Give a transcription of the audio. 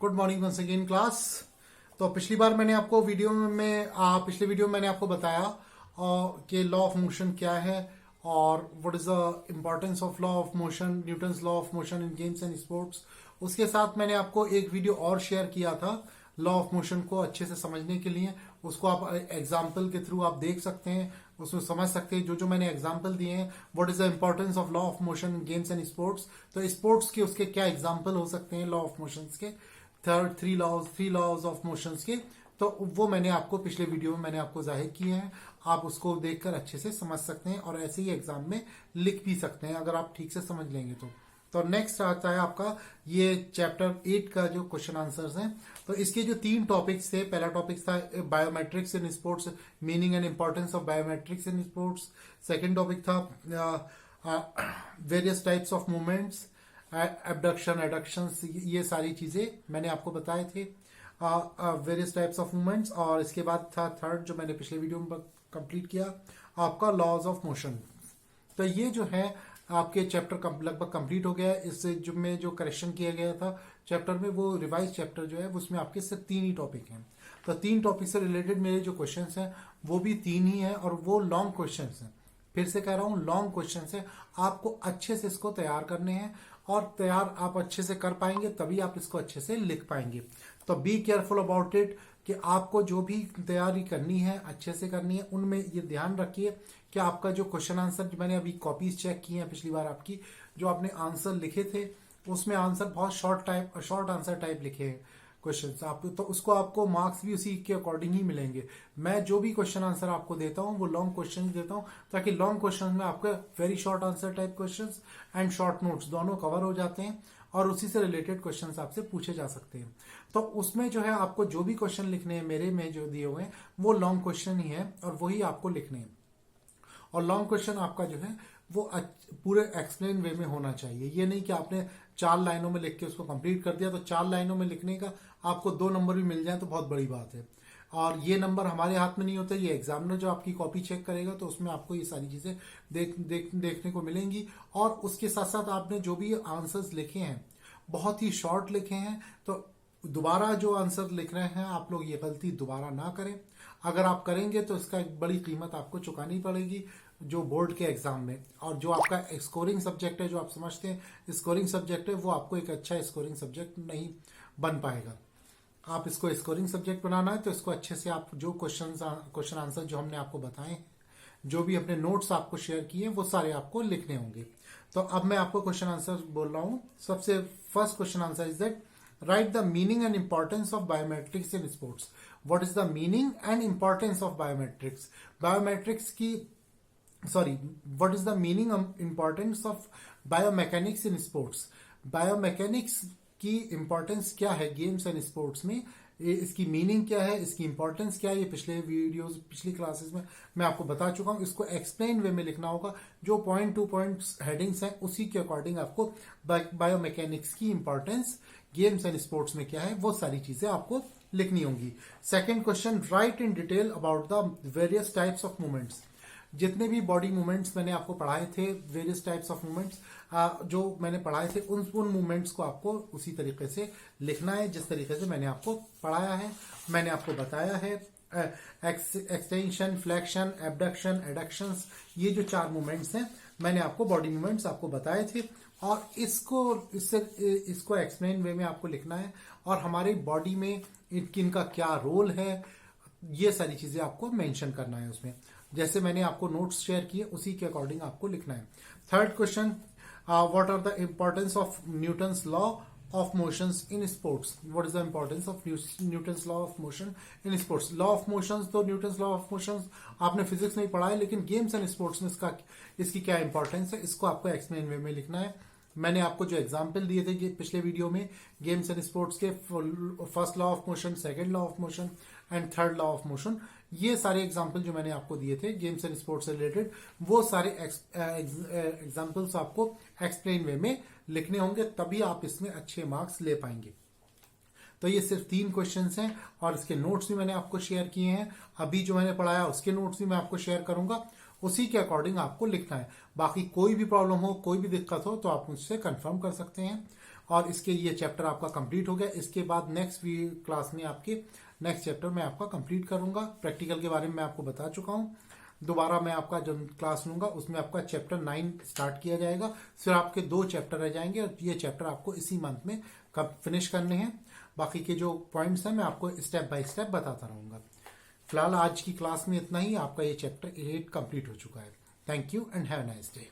Good morning once again class. तो पिछली video में मैंने आपको बताया कि लॉ ऑफ मोशन क्या है और what is the importance of law of motion, Newton's law of motion in games and sports. उसके साथ मैंने आपको एक वीडियो और शेयर किया था लॉ ऑफ मोशन को अच्छे से समझने के लिए। उसको आप एग्जाम्पल के थ्रू आप देख सकते हैं, उसमें समझ सकते हैं जो जो मैंने एग्जाम्पल दिए हैं। What is the importance of law of motion in games and sports. तो स्पोर्ट्स के उसके क्या एग्जाम्पल हो सकते हैं लॉ ऑफ मोशन के, थ्री लॉज ऑफ मोशंस के। तो वो मैंने आपको पिछले वीडियो में मैंने आपको जाहिर किए हैं। आप उसको देखकर अच्छे से समझ सकते हैं और ऐसे ही एग्जाम में लिख भी सकते हैं अगर आप ठीक से समझ लेंगे तो नेक्स्ट आता है आपका ये चैप्टर 8 का जो क्वेश्चन आंसर्स हैं। तो इसके जो 3 टॉपिक्स थे, पहला टॉपिक था biometrics in sports, meaning and importance of biometrics in sports. Second topic था various types of movements, abduction, adduction, ये सारी चीजें मैंने आपको बताए थे, वेरियस टाइप्स ऑफ मूवमेंट्स। और इसके बाद था थर्ड जो मैंने पिछले वीडियो में कंप्लीट किया, आपका लॉज ऑफ मोशन। तो ये जो है आपके चैप्टर लगभग कंप्लीट हो गया है। इससे जो करेक्शन किया गया था चैप्टर में, वो रिवाइज चैप्टर जो है उसमें आपके सिर्फ 3 ही टॉपिक हैं। तो 3 टॉपिक से रिलेटेड मेरे जो क्वेश्चंस हैं वो भी 3 ही हैं और वो लॉन्ग क्वेश्चंस हैं। फिर से कह रहा हूं, लॉन्ग क्वेश्चन है, आपको अच्छे से इसको तैयार करने हैं और तैयार आप अच्छे से कर पाएंगे तभी आप इसको अच्छे से लिख पाएंगे। तो बी केयरफुल अबाउट इट कि आपको जो भी तैयारी करनी है अच्छे से करनी है। उनमें ये ध्यान रखिए कि आपका जो क्वेश्चन आंसर, मैंने अभी कॉपीज चेक की हैं पिछली बार आपकी, जो आपने आंसर लिखे थे उसमें आंसर बहुत शॉर्ट आंसर टाइप लिखे हैं क्वेश्चन आप, तो उसको आपको मार्क्स भी उसी के अकॉर्डिंग ही मिलेंगे। मैं जो भी क्वेश्चन आंसर आपको देता हूं वो लॉन्ग क्वेश्चन देता हूं ताकि लॉन्ग क्वेश्चन में आपके very short answer type question and short notes दोनों कवर हो जाते हैं और उसी से रिलेटेड क्वेश्चन आपसे पूछे जा सकते हैं। तो उसमें जो है आपको जो भी क्वेश्चन लिखने हैं मेरे में जो दिए हुए हैं वो लॉन्ग क्वेश्चन ही है और वही आपको लिखने हैं। और लॉन्ग क्वेश्चन आपका जो है वो पूरे एक्सप्लेन वे में होना चाहिए। ये नहीं कि आपने 4 लाइनों में लिख के उसको कंप्लीट कर दिया तो 4 लाइनों में लिखने का आपको 2 नंबर भी मिल जाए तो बहुत बड़ी बात है। और ये नंबर हमारे हाथ में नहीं होता, ये एग्जामिनर जो आपकी कॉपी चेक करेगा तो उसमें आपको ये सारी चीजें देखने को मिलेंगी। और उसके साथ साथ आपने जो भी आंसर्स लिखे हैं बहुत ही शॉर्ट लिखे हैं, तो दोबारा जो आंसर लिख रहे हैं आप लोग ये गलती दोबारा ना करें। अगर आप करेंगे तो इसका एक बड़ी कीमत आपको चुकानी पड़ेगी जो बोर्ड के एग्जाम में। और जो आपका स्कोरिंग सब्जेक्ट है, जो आप समझते हैं स्कोरिंग सब्जेक्ट है, वो आपको एक अच्छा स्कोरिंग सब्जेक्ट नहीं बन पाएगा। आप इसको स्कोरिंग सब्जेक्ट बनाना है तो इसको अच्छे से आप जो क्वेश्चन आंसर जो हमने आपको बताए, जो भी अपने नोट्स आपको शेयर किए, वो सारे आपको लिखने होंगे। तो अब मैं आपको क्वेश्चन आंसर बोल रहा हूं। सबसे first question answer is that right the meaning and importance of biometrics in sports. What is the meaning and importance of biometrics. Biometrics की what is the meaning and importance of biomechanics in sports। Biomechanics की importance क्या है games and sports में, इसकी meaning क्या है, इसकी importance क्या है, ये पिछली क्लासेस में मैं आपको बता चुका हूं। इसको एक्सप्लेन वे में लिखना होगा, जो पॉइंट टू पॉइंट हेडिंग्स हैं उसी के अकॉर्डिंग आपको बायोमैकेनिक्स की इंपॉर्टेंस गेम्स एंड स्पोर्ट्स में क्या है वो सारी चीजें आपको लिखनी होंगी। Second question, right in detail about the various types of movements. जितने भी बॉडी मूवमेंट्स मैंने आपको पढ़ाए थे, वेरियस टाइप्स ऑफ मूवमेंट्स जो मैंने पढ़ाए थे, उन मूवमेंट्स को आपको उसी तरीके से लिखना है जिस तरीके से मैंने आपको पढ़ाया है, मैंने आपको बताया है। एक्सटेंशन, फ्लेक्शन, एबडक्शन, एडक्शन, ये जो 4 मूवमेंट्स हैं मैंने आपको बॉडी मूवमेंट्स आपको बताए थे और इसको एक्सप्लेन वे में आपको लिखना है और हमारे बॉडी में इनका क्या रोल है, ये सारी चीजें आपको मेंशन करना है उसमें। जैसे मैंने आपको नोट्स शेयर किए उसी के अकॉर्डिंग आपको लिखना है। Third question, what are the importance of Newton's law of motions in sports. What is the importance of Newton's law of motion in sports. Law of motions तो न्यूटन्स लॉ ऑफ मोशंस आपने physics में ही पढ़ा है, लेकिन games and sports में इसकी क्या इंपॉर्टेंस है, इसको आपको एक्सप्लेन वे में लिखना है। मैंने आपको जो एग्जाम्पल दिए थे पिछले वीडियो में गेम्स एंड स्पोर्ट्स के, first law of motion, second law of motion and third law of motion, ये सारे एग्जाम्पल जो मैंने आपको दिए थे गेम्स एंड स्पोर्ट्स से रिलेटेड, वो सारे एग्जाम्पल्स आपको एक्सप्लेन वे में लिखने होंगे, तभी आप इसमें अच्छे मार्क्स ले पाएंगे। तो ये सिर्फ 3 क्वेश्चंस हैं और इसके नोट्स भी मैंने आपको शेयर किए हैं। अभी जो मैंने पढ़ाया उसके नोट्स भी मैं आपको शेयर करूंगा, उसी के अकॉर्डिंग आपको लिखना है। बाकी कोई भी प्रॉब्लम हो, कोई भी दिक्कत हो तो आप मुझसे कंफर्म कर सकते हैं। और इसके ये चैप्टर आपका कंप्लीट हो गया। इसके बाद नेक्स्ट क्लास में आपके नेक्स्ट चैप्टर मैं आपका कंप्लीट करूंगा। प्रैक्टिकल के बारे में मैं आपको बता चुका हूं। दोबारा मैं आपका जब क्लास लूंगा उसमें आपका चैप्टर 9 स्टार्ट किया जाएगा। फिर आपके 2 चैप्टर रह जाएंगे और ये चैप्टर आपको इसी मंथ में फिनिश करने हैं। बाकी के जो पॉइंट्स हैं मैं आपको स्टेप बाय स्टेप बताता रहूंगा। फिलहाल आज की क्लास में इतना ही। आपका ये चैप्टर 8 कंप्लीट हो चुका है। Thank you and have a nice day.